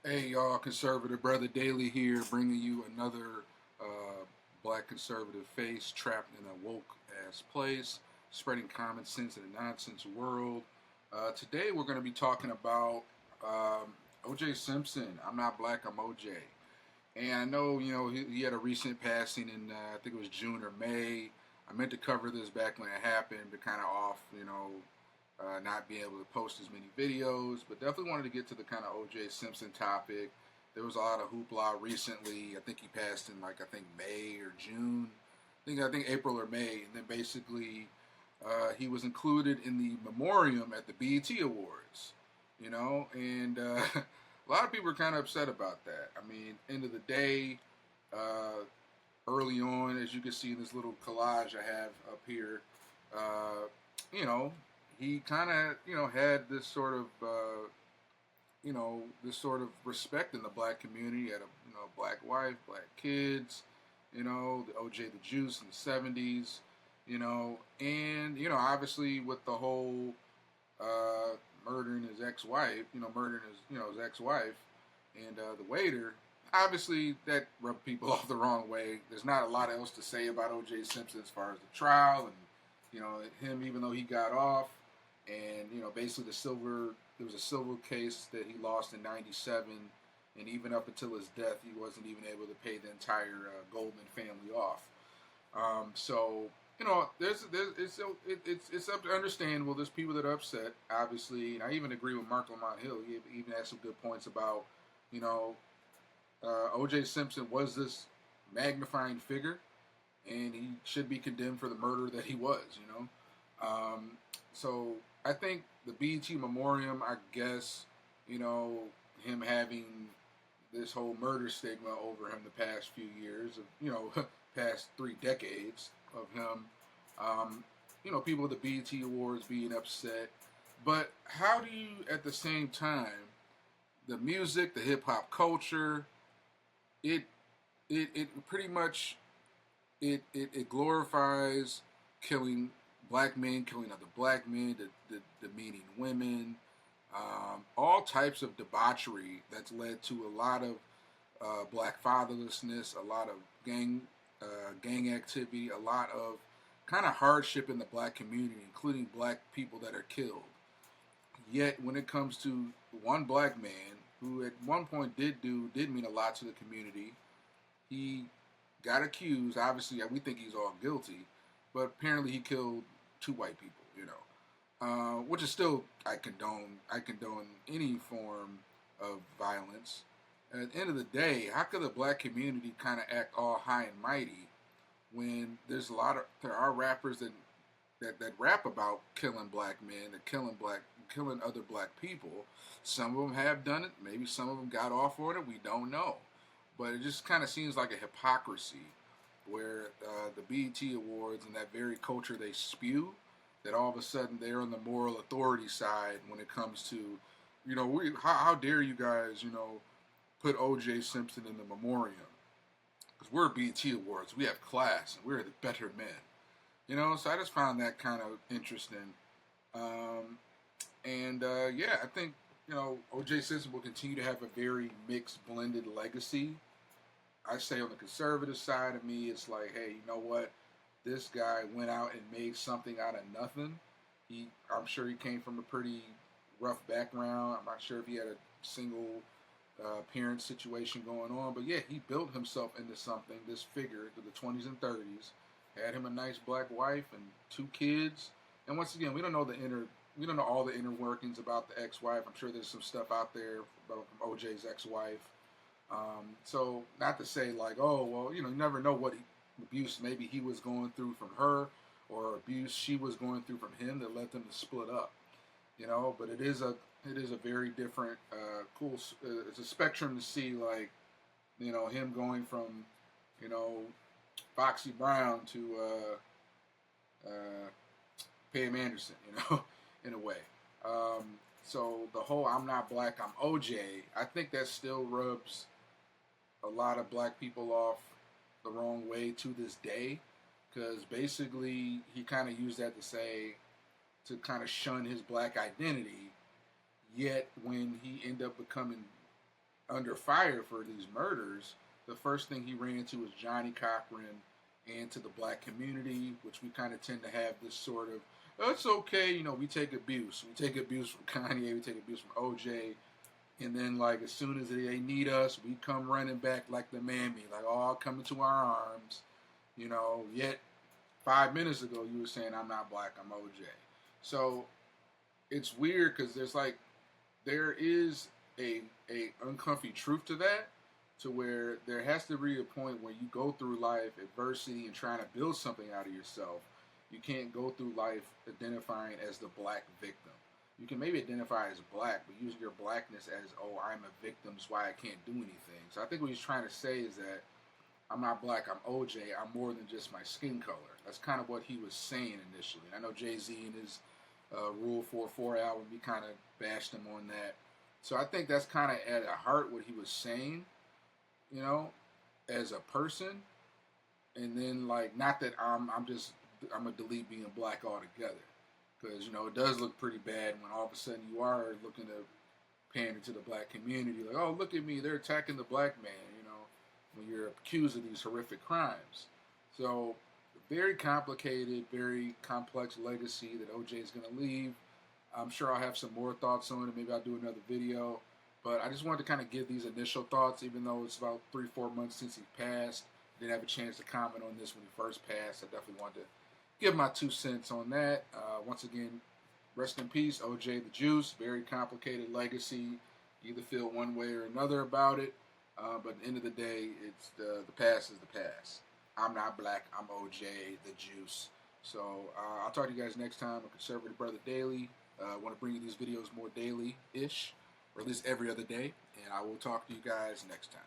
Hey y'all, conservative brother Daily here, bringing you another uh, black conservative face trapped in a woke ass place, spreading common sense in a nonsense world. Today we're going to be talking about O.J. Simpson. I'm not black, I'm O.J. And I know he had a recent passing in I think it was June or May. I meant to cover this back when it happened, but kind of off, not being able to post as many videos, but definitely wanted to get to the kind of O.J. Simpson topic. There was a lot of hoopla recently. I think he passed in I think May or June. I think April or May, and then basically he was included in the memoriam at the BET Awards. And a lot of people are kind of upset about that. I mean, end of the day, uh, early on, as you can see in this little collage I have up here, uh, you know, he kind of had this sort of respect in the black community. He had a black wife, black kids, the OJ the Juice in the '70s, and obviously with the whole murdering his ex-wife, his ex-wife and the waiter. Obviously, that rubbed people off the wrong way. There's not a lot else to say about O.J. Simpson as far as the trial and him, even though he got off, and basically there was a civil case that he lost in '97, and even up until his death, he wasn't even able to pay the entire Goldman family off. So it's up to understandable. There's people that are upset, obviously, and I even agree with Mark Lamont Hill. He even had some good points about you know O.J. Simpson was this magnifying figure, and he should be condemned for the murder that he was. So I think the BET Memoriam, I guess, him having this whole murder stigma over him the past few years of past 3 decades of him. People at the BET Awards being upset, but how do you at the same time the music, the hip hop culture, it it pretty much it glorifies killing black men, killing other black men, demeaning women, all types of debauchery that's led to a lot of black fatherlessness, a lot of gang activity, a lot of kind of hardship in the black community, including black people that are killed. Yet, when it comes to one black man who at one point did mean a lot to the community, he got accused. Obviously, we think he's all guilty, but apparently he killed two white people. Which is still I condone any form of violence. At the end of the day, how could the black community kind of act all high and mighty when there are rappers that rap about killing black men, and killing other black people. Some of them have done it. Maybe some of them got off on it. We don't know, but it just kind of seems like a hypocrisy where the BET Awards and that very culture they spew, that all of a sudden they're on the moral authority side when it comes to, how dare you guys, put O.J. Simpson in the memoriam? Because we're BET Awards, we have class, and we're the better men. So I just found that kind of interesting. Um, and yeah, I think O.J. Simpson will continue to have a very mixed, blended legacy. I say on the conservative side of me, it's like, hey, you know what? This guy went out and made something out of nothing. I'm sure he came from a pretty rough background. I'm not sure if he had a single parent situation going on, but yeah, he built himself into something. This figure through the 20s and 30s had him a nice black wife and two kids. And once again, we don't know all the inner workings about the ex-wife. I'm sure there's some stuff out there about OJ's ex-wife. So not to say like, oh well, you never know what abuse maybe he was going through from her, or abuse she was going through from him that led them to split up. But it is a very different, cool. It's a spectrum to see like, him going from, you know, Foxy Brown to Pam Anderson, in a way. So the whole "I'm not black, I'm OJ," I think that still rubs a lot of black people off the wrong way to this day, because basically he kind of used that to kind of shun his black identity. Yet when he ended up becoming under fire for these murders, the first thing he ran to was Johnny Cochran and to the black community, which we kind of tend to have this sort of, that's okay, you know, we take abuse. We take abuse from Kanye, we take abuse from OJ, and then like as soon as they need us, we come running back like the mammy, like all coming to our arms, you know. Yet 5 minutes ago you were saying I'm not black, I'm OJ. So it's weird because there is a uncomfy truth to that, to where there has to be a point where you go through life adversity and trying to build something out of yourself. You can't go through life identifying as the black victim. You can maybe identify as black, but using your blackness as, oh, I'm a victim, that's why I can't do anything. So I think what he's trying to say is that I'm not black, I'm OJ, I'm more than just my skin color. That's kind of what he was saying initially. I know Jay-Z in his Rule 44 album, he kind of bashed him on that. So I think that's kind of at the heart what he was saying, you know, as a person. And then like, not that I'm gonna delete being black altogether, because you know it does look pretty bad when all of a sudden you are looking to pander to the black community, like, oh, look at me, they're attacking the black man, you know, when you're accused of these horrific crimes. So very complicated, very complex legacy that OJ is going to leave. I'm sure I'll have some more thoughts on it. Maybe I'll do another video. But I just wanted to kind of give these initial thoughts, even though it's about 3-4 months since he passed. Didn't have a chance to comment on this when he first passed. I definitely wanted to give my 2 cents on that. Once again, rest in peace, OJ the Juice. Very complicated legacy. You either feel one way or another about it. But at the end of the day, it's the past is the past. I'm not black. I'm OJ the Juice. So I'll talk to you guys next time on Conservative Brother Daily. I want to bring you these videos more daily-ish, or at least every other day. And I will talk to you guys next time.